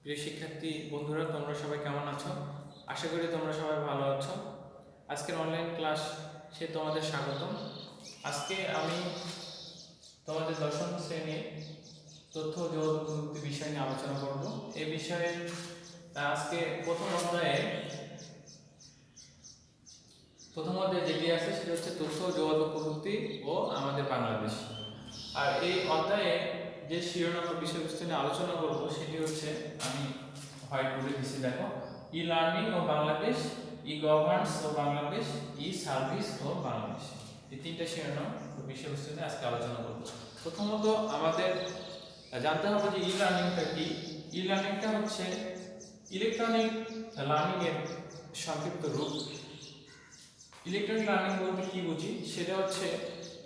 প্রিয় শিক্ষার্থী বন্ধুরা, তোমরা সবাই কেমন আছো? আশা করি তোমরা সবাই ভালো আছো। আজকের অনলাইন ক্লাস সে তোমাদের স্বাগতম। আজকে আমি তোমাদের দশম শ্রেণীর তথ্য ও যোগাযোগ প্রযুক্তি বিষয় নিয়ে আলোচনা করব। এই বিষয়ে আজকে প্রথম অধ্যায়ে যেটি আছে সেটি হচ্ছে তথ্য ও যোগাযোগ প্রযুক্তি ও আমাদের বাংলাদেশ। আর এই অধ্যায়ে যে শিরোনাম বিষয়বস্তু নিয়ে আলোচনা করব সেটি হচ্ছে, আমি হোয়াইট বোর্ডে দিচ্ছি, দেখো, ই লার্নিং ও বাংলাদেশ, ই গভর্নেন্স ও বাংলাদেশ, ই সার্ভিস ও বাংলাদেশ। এই তিনটা শিরোনাম বিষয়বস্তু নিয়ে আজকে আলোচনা করব। প্রথমত আমাদের জানতে হবে যে ই লার্নিংটা কি। ই লার্নিংটা হচ্ছে ইলেকট্রনিক লার্নিং এর সংক্ষিপ্ত রূপ। ইলেকট্রনিক লার্নিং বলতে কি বুঝি সেটা হচ্ছে,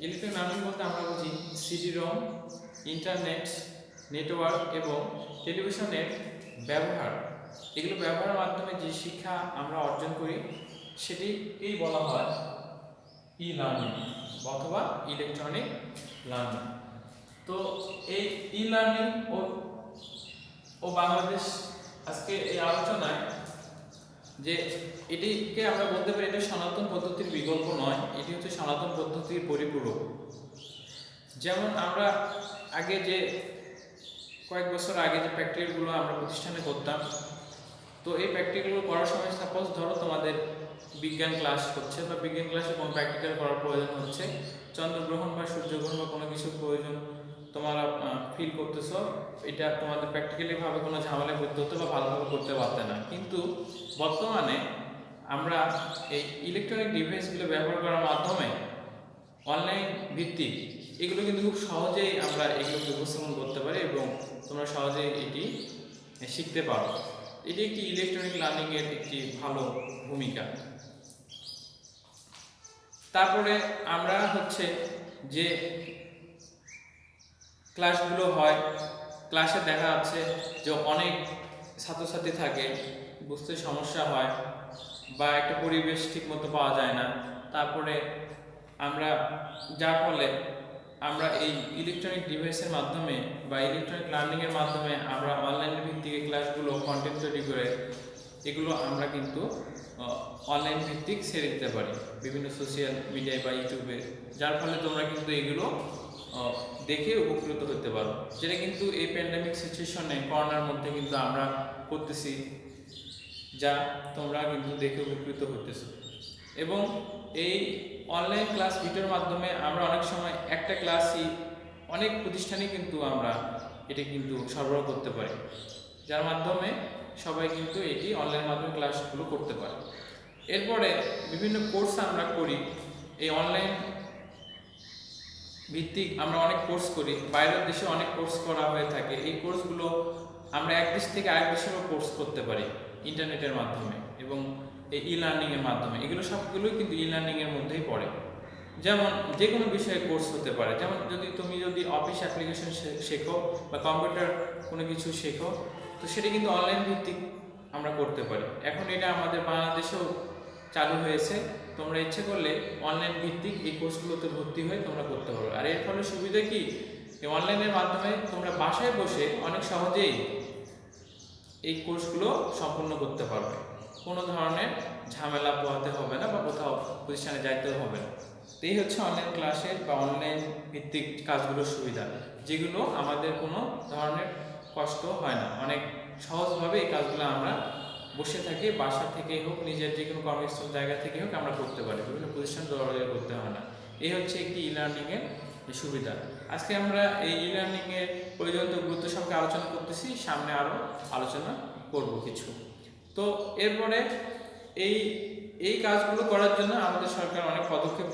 ইলেকট্রনিক লার্নিং বলতে আমরা বুঝি সিডি-রম, ইন্টারনেট, নেটওয়ার্ক এবং টেলিভিশনের ব্যবহার। এগুলো ব্যবহারের মাধ্যমে যে শিক্ষা আমরা অর্জন করি সেটিকেই বলা হয় ই লার্নিং অথবা ইলেকট্রনিক লার্নিং। তো এই ই লার্নিং ও বাংলাদেশ আজকে এই আলোচনায় যে এটিকে আমরা বলতে পারি এটা সনাতন পদ্ধতির বিকল্প নয়, এটি হচ্ছে সনাতন পদ্ধতির পরিপূরক। যেমন আমরা আগে যে কয়েক বছর আগে যে প্র্যাকটিক্যালগুলো আমরা প্রতিষ্ঠানে করতাম, তো এই প্র্যাকটিক্যালগুলো করার সময় সাপোজ ধরো তোমাদের বিজ্ঞান ক্লাস হচ্ছে বা বিজ্ঞান ক্লাসে কোনো প্র্যাকটিক্যাল করার প্রয়োজন হচ্ছে, চন্দ্রগ্রহণ বা সূর্যগ্রহণ বা কোনো কিছুর প্রয়োজন তোমরা ফিল করতেছো, এটা তোমাদের প্র্যাকটিক্যালি ভাবে কোনো ঝামেলায় পড়তে হতো বা ভালোভাবে করতে পারতে না। কিন্তু বর্তমানে আমরা এই ইলেকট্রনিক ডিভাইসগুলো ব্যবহার করার মাধ্যমে অনলাইন ভিত্তিক এগুলো কিন্তু খুব সহজেই আমরা এগুলোকে উপস্থাপন করতে পারি এবং তোমরা সহজেই এটি শিখতে পারো। এটি একটি ইলেকট্রনিক লার্নিংয়ের একটি ভালো ভূমিকা। তারপরে আমরা হচ্ছে যে ক্লাসগুলো হয়, ক্লাসে দেখা যাচ্ছে যে অনেক ছাত্রছাত্রী থাকে, বুঝতে সমস্যা হয় বা একটা পরিবেশ ঠিকমতো পাওয়া যায় না। তারপরে আমরা যার ফলে আমরা এই ইলেকট্রনিক ডিভাইসের মাধ্যমে বা ইলেকট্রনিক লার্নিংয়ের মাধ্যমে আমরা অনলাইন ভিত্তিক ক্লাসগুলো কন্টেন্ট তৈরি করে এগুলো আমরা কিন্তু অনলাইন ভিত্তিক ছেড়ে দিতে পারি বিভিন্ন সোশ্যাল মিডিয়ায় বা ইউটিউবে, যার ফলে তোমরা কিন্তু এগুলো দেখে উপকৃত হতে পারো, যেটা কিন্তু এই প্যান্ডেমিক সিচুয়েশনে করোনার মধ্যে কিন্তু আমরা করতেছি, যা তোমরা কিন্তু দেখে উপকৃত হতেছো। এবং এই অনলাইন ক্লাস ভিডিওর মাধ্যমে আমরা অনেক সময় একটা ক্লাসই অনেক প্রতিষ্ঠানে কিন্তু আমরা এটি কিন্তু সরবরাহ করতে পারি, যার মাধ্যমে সবাই কিন্তু এটি অনলাইন মাধ্যমে ক্লাসগুলো করতে পারে। এরপরে বিভিন্ন কোর্স আমরা করি, এই অনলাইন ভিত্তিক আমরা অনেক কোর্স করি, বাইরের দেশে অনেক কোর্স করা হয়ে থাকে। এই কোর্সগুলো আমরা এক দেশ থেকে আরেক দেশেরও কোর্স করতে পারি ইন্টারনেটের মাধ্যমে এবং এই ই লার্নিংয়ের মাধ্যমে। এগুলো সবগুলোই কিন্তু ই লার্নিংয়ের মধ্যেই পড়ে। যেমন যে কোনো বিষয়ে কোর্স হতে পারে, যেমন তুমি যদি অফিস অ্যাপ্লিকেশন শেখো বা কম্পিউটার কোনো কিছু শেখো, তো সেটা কিন্তু অনলাইন ভিত্তিক আমরা করতে পারি। এখন এটা আমাদের বাংলাদেশেও চালু হয়েছে, তোমরা ইচ্ছে করলে অনলাইন ভিত্তিক এই কোর্সগুলোতে ভর্তি হয়ে তোমরা করতে পারো। আর এর ফলে সুবিধা কি, এই অনলাইনের মাধ্যমে তোমরা বাসায় বসে অনেক সহজেই এই কোর্সগুলো সম্পূর্ণ করতে পারবে, কোনো ধরনের ঝামেলা পোহাতে হবে না বা কোথাও প্রতিষ্ঠানে যাইতেও হবে না। তো এই হচ্ছে অনলাইন ক্লাসের বা অনলাইন ভিত্তিক কাজগুলোর সুবিধা, যেগুলো আমাদের কোনো ধরনের কষ্ট হয় না, অনেক সহজভাবে এই কাজগুলো আমরা বসে থাকি, বাসা থেকেই হোক, নিজের যে কোনো কর্মস্থল জায়গা থেকে হোক আমরা করতে পারি, বিভিন্ন প্রতিষ্ঠান দৌড়াদৌড়ি করতে হয় না। এই হচ্ছে একটি ই লার্নিংয়ের সুবিধা। আজকে আমরা এই ই লার্নিংয়ের পর্যন্ত গুরুত্ব সম্পর্কে আলোচনা করতেছি, সামনে আরও আলোচনা করব কিছু। তো এরপরে এই কাজগুলো করার জন্য আমাদের সরকার অনেক পদক্ষেপ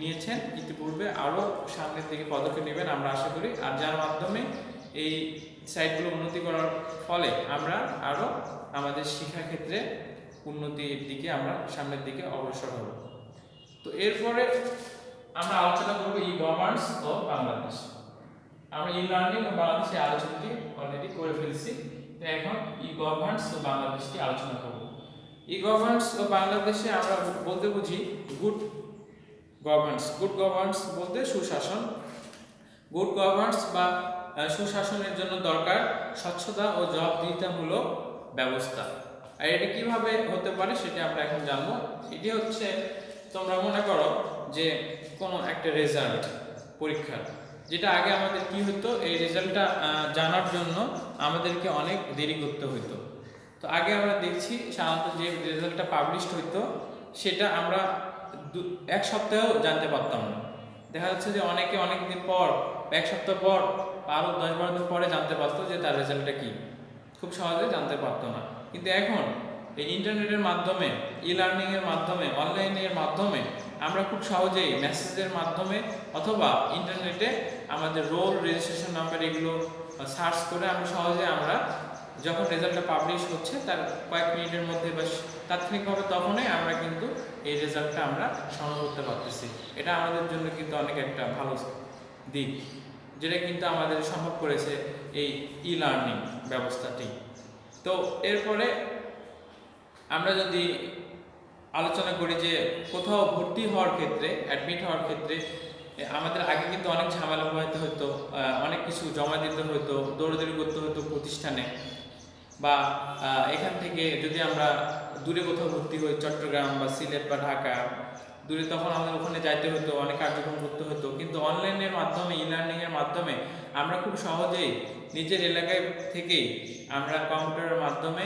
নিয়েছেন, ইতিপূর্বে আরও সামনের দিকে পদক্ষেপ নেবেন আমরা আশা করি। আর যার মাধ্যমে এই সাইটগুলো উন্নতি করার ফলে আমরা আরও আমাদের শিক্ষাক্ষেত্রে উন্নতির দিকে আমরা সামনের দিকে অগ্রসর হব। তো এরপরে আমরা আলোচনা করব ই গভর্নেন্স ও বাংলাদেশ। আমরা ই লার্নিং ও বাংলাদেশে আলোচনাটি অলরেডি করে ফেলছি, তো এখন ই গভর্নেন্স ও বাংলাদেশটি আলোচনা করব। ই গভর্নেন্স ও বাংলাদেশে আমরা বলতে বুঝি গুড গভর্নেন্স। গুড গভর্নেন্স বলতে সুশাসন, গুড গভর্নেন্স বা সুশাসনের জন্য দরকার স্বচ্ছতা ও জবাবদিহিতামূলক ব্যবস্থা। আর এটা কিভাবে হতে পারে সেটা আমরা এখন জানবো। এটি হচ্ছে, তোমরা মনে করো যে কোনো একটা রেজাল্ট পরীক্ষার, যেটা আগে আমাদের কি হতো, এই রেজাল্টটা জানার জন্য আমাদেরকে অনেক দেরি করতে হতো। তো আগে আমরা দেখছি সাধারণত যে রেজাল্টটা পাবলিশড হইতো সেটা আমরা এক সপ্তাহেও জানতে পারতাম না। দেখা যাচ্ছে যে অনেকে অনেক দিন পর, এক সপ্তাহ পর, আরও 10-12 দিন পরে জানতে পারতো যে তার রেজাল্টটা কি, খুব সহজে জানতে পারতো না। কিন্তু এখন এই ইন্টারনেটের মাধ্যমে, ই লার্নিংয়ের মাধ্যমে, অনলাইনের মাধ্যমে আমরা খুব সহজেই মেসেজের মাধ্যমে অথবা ইন্টারনেটে আমাদের রোল, রেজিস্ট্রেশন নাম্বার এগুলো সার্চ করে আমরা যখন রেজাল্টটা পাবলিশ হচ্ছে তার কয়েক মিনিটের মধ্যে বা তাৎক্ষণিকভাবে তখনই আমরা কিন্তু এই রেজাল্টটা আমরা সংগ্রহ করতে পারতেছি। এটা আমাদের জন্য কিন্তু অনেক একটা ভালো দিক, যেটা কিন্তু আমাদের সম্ভব করেছে এই ই লার্নিং ব্যবস্থাটি। তো এরপরে আমরা যদি আলোচনা করি যে কোথাও ভর্তি হওয়ার ক্ষেত্রে, অ্যাডমিট হওয়ার ক্ষেত্রে আমাদের আগে কিন্তু অনেক ঝামেলা পোহাতে হতো, অনেক কিছু জমা দিতে হতো, দৌড়াদৌড়ি করতে হতো প্রতিষ্ঠানে, বা এখান থেকে যদি আমরা দূরে কোথাও ভর্তি হই, চট্টগ্রাম বা সিলেট বা ঢাকা দূরে, তখন আমাদের ওখানে যাইতে হতো, অনেক কার্যক্রম করতে হতো। কিন্তু অনলাইনের মাধ্যমে, ই লার্নিংয়ের মাধ্যমে আমরা খুব সহজেই নিজের এলাকায় থেকেই আমরা কম্পিউটারের মাধ্যমে,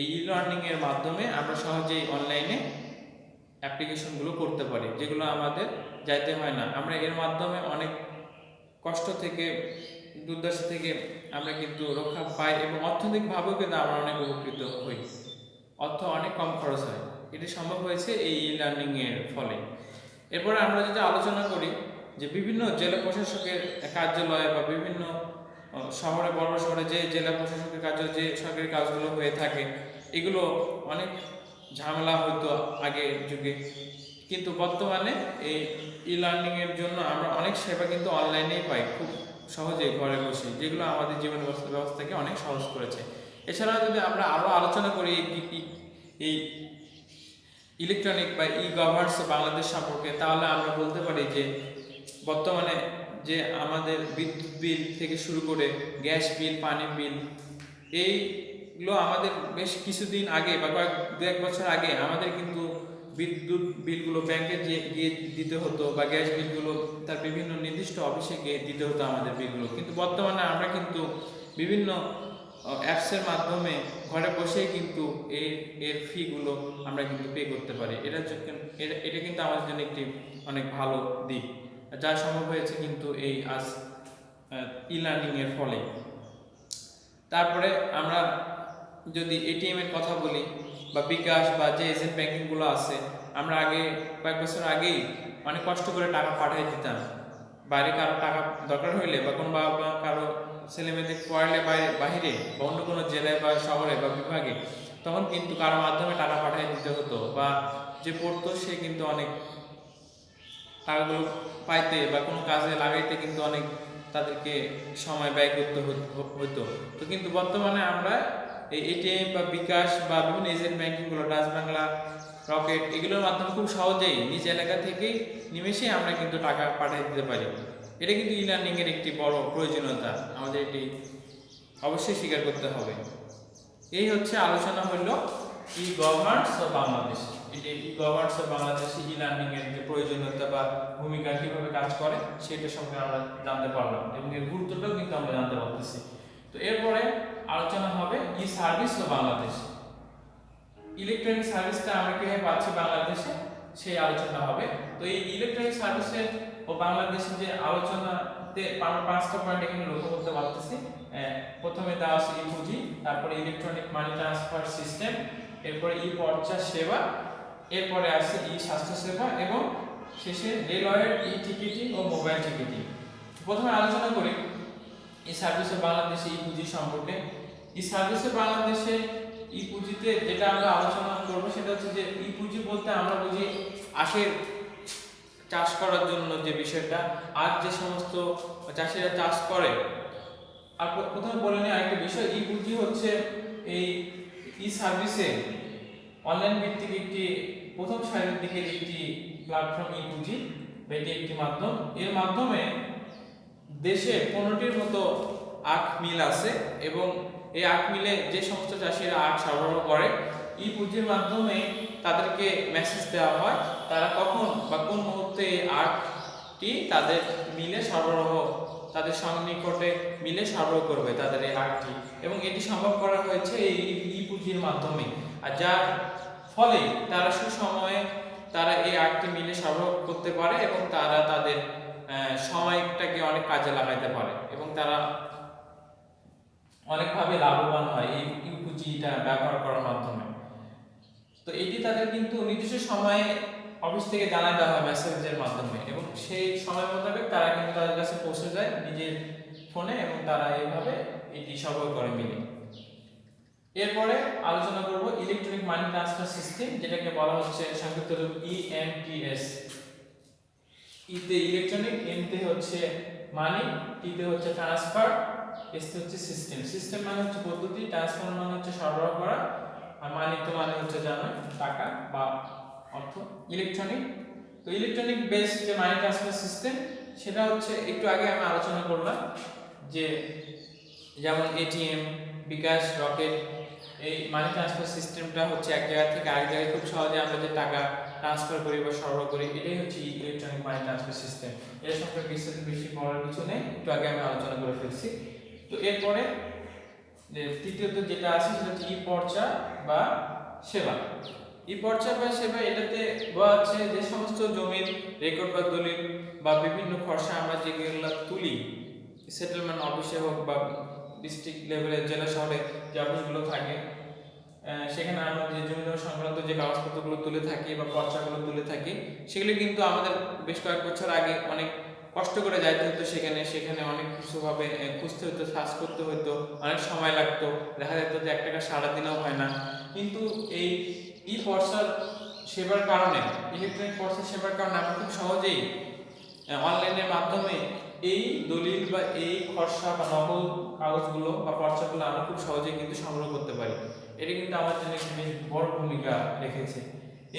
এই ই লার্নিংয়ের মাধ্যমে আমরা সহজেই অনলাইনে অ্যাপ্লিকেশনগুলো করতে পারি, যেগুলো আমাদের যাইতে হয় না। আমরা এর মাধ্যমে অনেক কষ্ট থেকে, দুর্দশা থেকে আমরা কিন্তু রক্ষা পাই এবং অর্থনৈতিকভাবেও কিন্তু আমরা অনেক উপকৃত হই, অর্থ অনেক কম খরচ হয়। এটি সম্ভব হয়েছে এই ই লার্নিংয়ের ফলে। এরপরে আমরা যদি আলোচনা করি যে বিভিন্ন জেলা প্রশাসকের কার্যালয় বা বিভিন্ন শহরে, বড় শহরে যে জেলা প্রশাসকের কার্যালয়, যে সরকারি কাজগুলো হয়ে থাকে, এগুলো অনেক ঝামেলা হতো আগের যুগে, কিন্তু বর্তমানে এই ই লার্নিংয়ের জন্য আমরা অনেক সেবা কিন্তু অনলাইনেই পাই, খুব সহজেই ঘরে বসে, যেগুলো আমাদের জীবন ব্যবস্থাকে অনেক সহজ করেছে। এছাড়া যদি আমরা আরও আলোচনা করি এই ইলেকট্রনিক বা ই গভর্নেন্স বাংলাদেশ সম্পর্কে, তাহলে আমরা বলতে পারি যে বর্তমানে যে আমাদের বিদ্যুৎ বিল থেকে শুরু করে গ্যাস বিল, পানি বিল, এইগুলো আমাদের বেশ কিছুদিন আগে বা দু এক বছর আগে আমাদের কিন্তু বিদ্যুৎ বিলগুলো ব্যাংকে গিয়ে দিতে হতো, বা গ্যাস বিলগুলো তার বিভিন্ন নির্দিষ্ট অফিসে গিয়ে দিতে হতো আমাদের বিলগুলো। কিন্তু বর্তমানে আমরা কিন্তু বিভিন্ন অ্যাপসের মাধ্যমে ঘরে বসেই কিন্তু এর ফিগুলো আমরা কিন্তু পে করতে পারি। এটা কিন্তু আমাদের জন্য একটি অনেক ভালো দিক, যা সম্ভব হয়েছে কিন্তু এই ই লার্নিংয়ের ফলে। তারপরে আমরা যদি এটিএম এর কথা বলি বা বিকাশ বা যে এজেন্ট ব্যাংকিংগুলো আছে, আমরা আগে কয়েক বছর আগেই অনেক কষ্ট করে টাকা পাঠিয়ে দিতাম। বাইরে কারো টাকা দরকার হইলে বা কোনো বাবা কারো ছেলে মেয়েদের পড়ালে বাইরে বা অন্য কোনো জেলায় বা শহরে বা বিভাগে, তখন কিন্তু কারো মাধ্যমে টাকা পাঠিয়ে দিতে হতো, বা যে পড়তো সে কিন্তু অনেক টাকাগুলো পাইতে বা কোনো কাজে লাগাইতে কিন্তু অনেক তাদেরকে সময় ব্যয় করতে হতো। তো কিন্তু বর্তমানে আমরা এই এটিএম বা বিকাশ বা বিভিন্ন এজেন্ট ব্যাংকিংগুলো, ডাচ বাংলা, রকেট, এগুলোর মাধ্যমে খুব সহজেই নিজ এলাকা থেকেই নিমেষে আমরা কিন্তু টাকা পাঠিয়ে দিতে পারি। এটা কিন্তু ই লার্নিংয়ের একটি বড় প্রয়োজনীয়তা, আমাদের এটি অবশ্যই স্বীকার করতে হবে। এই হচ্ছে আলোচনা হলো ই গভর্নেন্স অফ বাংলাদেশ। এটি ই গভর্নেন্স অফ বাংলাদেশে ই লার্নিংয়ের যে প্রয়োজনীয়তা বা ভূমিকা কীভাবে কাজ করে সেটা সম্পর্কে আমরা জানতে পারলাম, এবং এর গুরুত্বটাও কিন্তু আমরা জানতে পারতেছি। তো এরপরে আলোচনা হবে ই সার্ভিস ও বাংলাদেশ। ইলেকট্রনিক সার্ভিসটা আমরা কীভাবে পাচ্ছি বাংলাদেশে, সেই আলোচনা হবে। তো এই ইলেকট্রনিক সার্ভিসের ও বাংলাদেশের যে আলোচনাতে আমরা 5টা পয়েন্ট এখানে লক্ষ্য করতে পারতেছি। প্রথমে দেওয়া আছে ই পুঁজি, তারপরে ইলেকট্রনিক মানি ট্রান্সফার সিস্টেম, এরপরে ই পর্চা সেবা, এরপরে আছে ই স্বাস্থ্য সেবা, এবং শেষে রেলওয়ের ই টিকিটিং ও মোবাইল টিকিটিং। প্রথমে আলোচনা করি ই সার্ভিস অফ বাংলাদেশে ই পুঁজি সম্পর্কে। ই সার্ভিস অফ বাংলাদেশে ই পুঁজিতে যেটা আমরা আলোচনা করব সেটা হচ্ছে যে ই পুঁজি বলতে আমরা বুঝি আখের চাষ করার জন্য যে বিষয়টা, আর যে সমস্ত চাষিরা চাষ করে। আর প্রথমে বলে নিই আরেকটা বিষয়, ই পুঁজি হচ্ছে এই ই সার্ভিসে অনলাইন ভিত্তিক একটি প্রথম সারির দিকে একটি প্ল্যাটফর্ম ই পুঁজি, এটি একটি মাধ্যম। এর মাধ্যমে দেশে 15টির মতো আখ মিল আছে এবং এই আখ মিলে যে সমস্ত চাষিরা আখ সরবরাহ করে ই পুঁজির মাধ্যমে তাদেরকে মেসেজ দেওয়া হয় তারা কখন বা কোন মুহূর্তে এই আখটি তাদের মিলে সরবরাহ তাদের সন্নিকটে মিলে সরবরাহ করবে তাদের এই আখটি, এবং এটি সম্ভব করা হয়েছে এই ই পুঁজির মাধ্যমে। আর যার ফলে তারা সুসময়ে তারা এই আখটি মিলে সরবরাহ করতে পারে এবং তারা তাদের সময়টাকে অনেক কাজে লাগাইতে পারে এবং তারা অনেকভাবে লাভবান হয় এই ই পুঁজিটা ব্যবহার করার মাধ্যমে। তো এটি তাদের কিন্তু নির্দিষ্ট সময়ে অফিস থেকে জানাই দেওয়া হয় মেসেজের মাধ্যমে এবং সেই সময় মোতাবেক তারা কিন্তু তাদের কাছে পৌঁছে যায় নিজের ফোনে এবং তারা এইভাবে এটি সরবরাহ করে মিলে। এরপরে আলোচনা করব ইলেকট্রনিক মানি ট্রান্সফার সিস্টেম, যেটাকে বলা হচ্ছে সংক্ষিপ্ত রূপ ইএমটিএস। ইতে ইলেকট্রনিক, এমতে হচ্ছে মানি, টিতে হচ্ছে ট্রান্সফার, এসতে হচ্ছে সিস্টেম। সিস্টেম মানে হচ্ছে পদ্ধতি, ট্রান্সফার মানে হচ্ছে সরবরাহ করা, আর মানি তো মানে হচ্ছে জানো টাকা বা অর্থ। ইলেকট্রনিক, তো ইলেকট্রনিক বেসড যে মানি ট্রান্সফার সিস্টেম সেটা হচ্ছে একটু আগে আমি আলোচনা করলাম যে যেমন এটিএম, বিকাশ, রকেট, এই মানি ট্রান্সফার সিস্টেমটা হচ্ছে এক জায়গা থেকে আরেক জায়গায় খুব সহজে আমরা যে টাকা ট্রান্সফার করি বা সরবরাহ করি, এটাই হচ্ছে ইলেকট্রনিক মানি ট্রান্সফার সিস্টেম। এর সম্পর্কে বেশি বলার কিছু নেই, একটু আগে আমি আলোচনা করে ফেলছি। তো এরপরে তৃতীয়ত যেটা আছে সেটা হচ্ছে ই পর্চা বা সেবা। ই পর্চা বা সেবা, এটাতে বলা আছে যে সমস্ত জমির রেকর্ড বা দলিল বা বিভিন্ন খরচা আমরা যেগুলো তুলি সেটেলমেন্ট অফিসে হোক বা ডিস্ট্রিক্ট লেভেলে জেলা শহরে যে অফিসগুলো থাকে সেখানে আমরা যে জমি সংক্রান্ত যে কাগজপত্রগুলো তুলে থাকি বা পর্চাগুলো তুলে থাকি, সেগুলো কিন্তু আমাদের বেশ কয়েক বছর আগে অনেক কষ্ট করে যাইতে হতো সেখানে অনেক কিছুভাবে খুঁজতে হতো, সার্চ করতে হতো, অনেক সময় লাগতো, দেখা যেত যে 1 টাকা সারাদিনও হয় না। কিন্তু এই ই পর্চার সেবার কারণে, ইলেকট্রনিক পর্চার সেবার কারণে আমরা খুব সহজেই অনলাইনের মাধ্যমে এই দলিল বা এই খসড়া বা নকল কাগজগুলো বা পর্চাগুলো আমরা খুব সহজেই কিন্তু সংগ্রহ করতে পারি। এটি কিন্তু আমার জন্য একটি বেশ বড় ভূমিকা রেখেছে।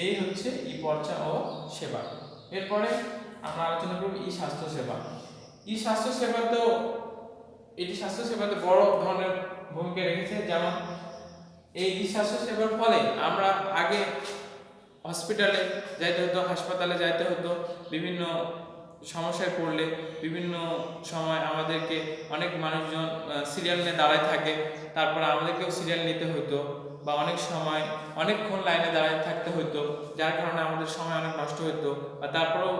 এই হচ্ছে ই পর্চা ও সেবা। এরপরে আমরা আলোচনা করব ই স্বাস্থ্য সেবা। ই স্বাস্থ্য সেবা তো এটি স্বাস্থ্য সেবাতে বড় ধরনের ভূমিকা রেখেছে। যেমন এই ই স্বাস্থ্য সেবার ফলে আমরা আগে হসপিটালে যাইতে হতো, হাসপাতালে যাইতে হতো, বিভিন্ন সমস্যায় পড়লে বিভিন্ন সময় আমাদেরকে অনেক মানুষজন সিরিয়াল নিয়ে দাঁড়ায় থাকে, তারপর আমাদেরকেও সিরিয়াল নিতে হতো বা অনেক সময় অনেকক্ষণ লাইনে দাঁড়ায় থাকতে হতো, যার কারণে আমাদের সময় অনেক নষ্ট হতো বা তারপরেও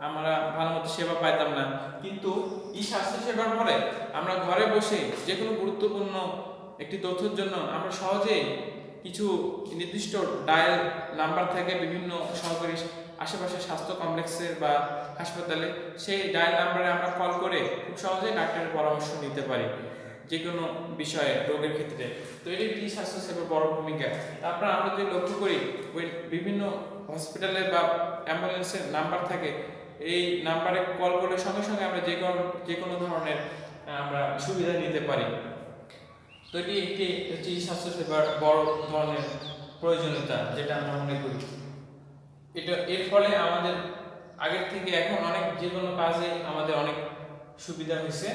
আমরা ভালো মতো সেবা পাইতাম না। কিন্তু এই স্বাস্থ্য সেবার পরে আমরা ঘরে বসে যে কোনো গুরুত্বপূর্ণ একটি তথ্যের জন্য আমরা সহজেই কিছু নির্দিষ্ট ডায়াল নাম্বার থাকে বিভিন্ন সরকারি আশেপাশে স্বাস্থ্য কমপ্লেক্সের বা হাসপাতালে, সেই ডায়াল নাম্বারে আমরা কল করে খুব সহজেই ডাক্তারের পরামর্শ নিতে পারি যে কোনো বিষয়ে রোগের ক্ষেত্রে। তো এটি একটি স্বাস্থ্য সেবার বড় ভূমিকা। তারপর আমরা যদি লক্ষ্য করি ওই বিভিন্ন হসপিটালে বা অ্যাম্বুলেন্সের নাম্বার থাকে, এই নাম্বারে কল করে সঙ্গে সঙ্গে আমরা যে কোনো ধরনের আমরা সুবিধা নিতে পারি। তো এটি একটি হচ্ছে স্বাস্থ্য সেবার বড় ধরনের প্রয়োজনীয়তা যেটা আমরা মনে করি। এর ফলে আমাদের আগের থেকে এখন অনেক যে কোনো কাজে আমাদের অনেক সুবিধা হয়েছে।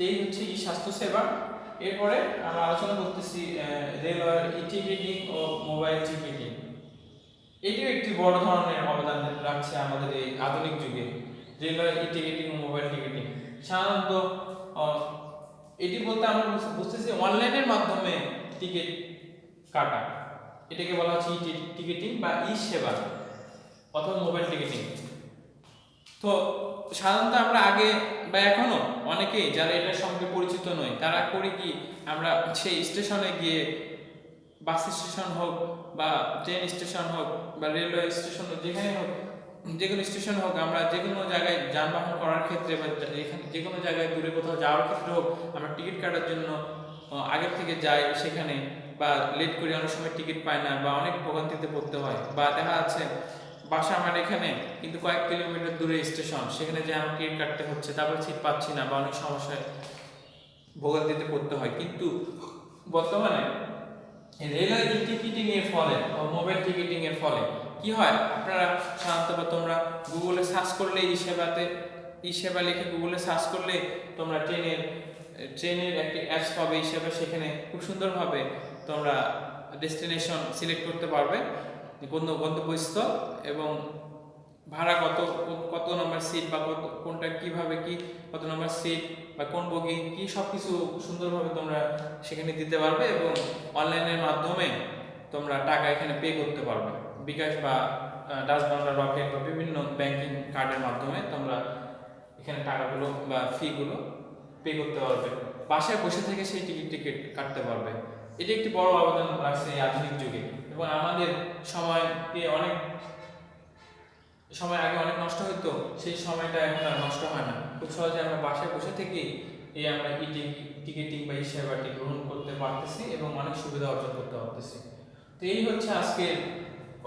এই হচ্ছে ই স্বাস্থ্য সেবা। এরপরে আমরা আলোচনা করতেছি রেলওয়ের ই টিকিটিং ও মোবাইল টিকিটিং। এটিও একটি বড় ধরনের অবদান রাখছে আমাদের এই আধুনিক যুগে। রেলওয়ের ই টিকিটিং ও মোবাইল টিকিটিং সাধারণত এটি বলতে আমরা বুঝতেছি অনলাইনের মাধ্যমে টিকিট কাটা, এটাকে বলা হচ্ছে ই টিকিটিং বা ই সেবা অথবা মোবাইল টিকিটিং। তো সাধারণত আমরা আগে বা এখনো অনেকেই যারা এটার সঙ্গে পরিচিত নয় তারা করি কি, আমরা সেই স্টেশনে গিয়ে বাস স্টেশন হোক বা ট্রেন স্টেশন হোক বা রেলওয়ে স্টেশন হোক, যেখানে হোক যে কোনো স্টেশন হোক, আমরা যে কোনো জায়গায় যানবাহন করার ক্ষেত্রে বা যে কোনো জায়গায় দূরে কোথাও যাওয়ার ক্ষেত্রে হোক, আমরা টিকিট কাটার জন্য আগের থেকে যাই সেখানে, বা লেট করে অনেক সময় টিকিট পাই না বা অনেক ভোগান্তিতে পড়তে হয়, বা দেখা যাচ্ছে বাসা আমার এখানে কিন্তু কয়েক কিলোমিটার দূরে স্টেশন, সেখানে যে আমার টিকিট কাটতে হচ্ছে, তারপর সিট পাচ্ছি না বা অনেক সমস্যায় ভোগান্তিতে পড়তে হয়। কিন্তু বর্তমানে রেলওয়ে ই টিকিটিং এর ফলে ও মোবাইল টিকিটিং এর ফলে কি হয়, আপনারা সাধারণত বা তোমরা গুগলে সার্চ করলে ই সেবা লিখে গুগলে সার্চ করলে তোমরা ট্রেনের ট্রেনের একটি অ্যাপস পাবে হিসেবে, সেখানে খুব সুন্দরভাবে তোমরা ডেস্টিনেশন সিলেক্ট করতে পারবে, গন্তব্যস্থল এবং ভাড়া কত নম্বর সিট বা কোনটা কিভাবে কি কত নম্বর সিট বা কোন বগি কি সব কিছু সুন্দরভাবে তোমরা সেখানে দিতে পারবে এবং অনলাইনের মাধ্যমে তোমরা টাকা এখানে পে করতে পারবে। বিকাশ বা ডাচ বাংলা, রকেট বা বিভিন্ন ব্যাংকিং কার্ডের মাধ্যমে তোমরা এখানে টাকাগুলো বা ফিগুলো পে করতে পারবে, বাসায় বসে থেকে সেই টিকিট কাটতে পারবে। এটি একটি বড় অবদান রাখছে এই আধুনিক যুগে এবং আমাদের সময় আগে অনেক নষ্ট হতো, সেই সময়টা এখন আর নষ্ট হয় না। খুব সহজে আমরা বাসায় বসে থেকেই আমরা টিকিটিং বা এই সেবাটি গ্রহণ করতে পারতেছি এবং অনেক সুবিধা অর্জন করতে পারতেছি। তো এই হচ্ছে আজকের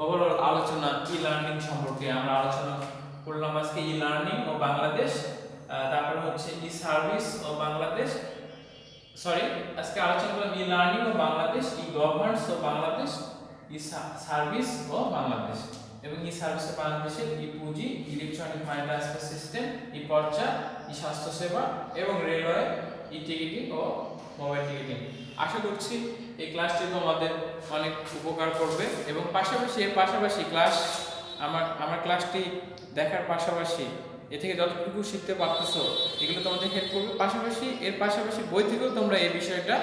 ওভারঅল আলোচনা ই লার্নিং সম্পর্কে। আমরা আলোচনা করলাম আজকে ই লার্নিং ও বাংলাদেশ, তারপর হচ্ছে ই সার্ভিস ও বাংলাদেশ, আজকে আলোচনা করলাম ই লার্নিং ও বাংলাদেশ, ই গভর্নেন্স ও বাংলাদেশ, ই সার্ভিস ও বাংলাদেশ এবং ই সার্ভিস বাংলাদেশের ই পুঁজি, ইলেকট্রনিক মানি ট্রান্সফার সিস্টেম, ই পর্চা, ই স্বাস্থ্যসেবা এবং রেলওয়ে, ই টিকিটিং ও মোবাইল টিকিটিং। আশা করছি এই ক্লাসটি তোমাদের অনেক উপকার করবে এবং পাশাপাশি আমার ক্লাসটি দেখার পাশাপাশি এ থেকে যতটুকু শিখতে পারতেছো এগুলো তোমাদের হেল্প করবে। এর পাশাপাশি বই থেকেও তোমরা এই বিষয়টা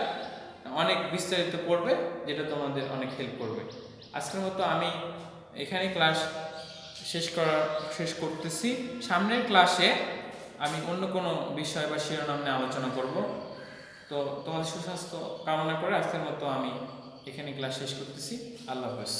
অনেক বিস্তারিত পড়বে, যেটা তোমাদের অনেক হেল্প করবে। আজকের মতো আমি এখানে ক্লাস শেষ করতেছি। সামনের ক্লাসে আমি অন্য কোনো বিষয় বা শিরোনাম নিয়ে আলোচনা করব। তো তোমাদের সুস্বাস্থ্য কামনা করে আজকের মতো আমি এখানে ক্লাস শেষ করতেছি। আল্লাহ হাফেজ।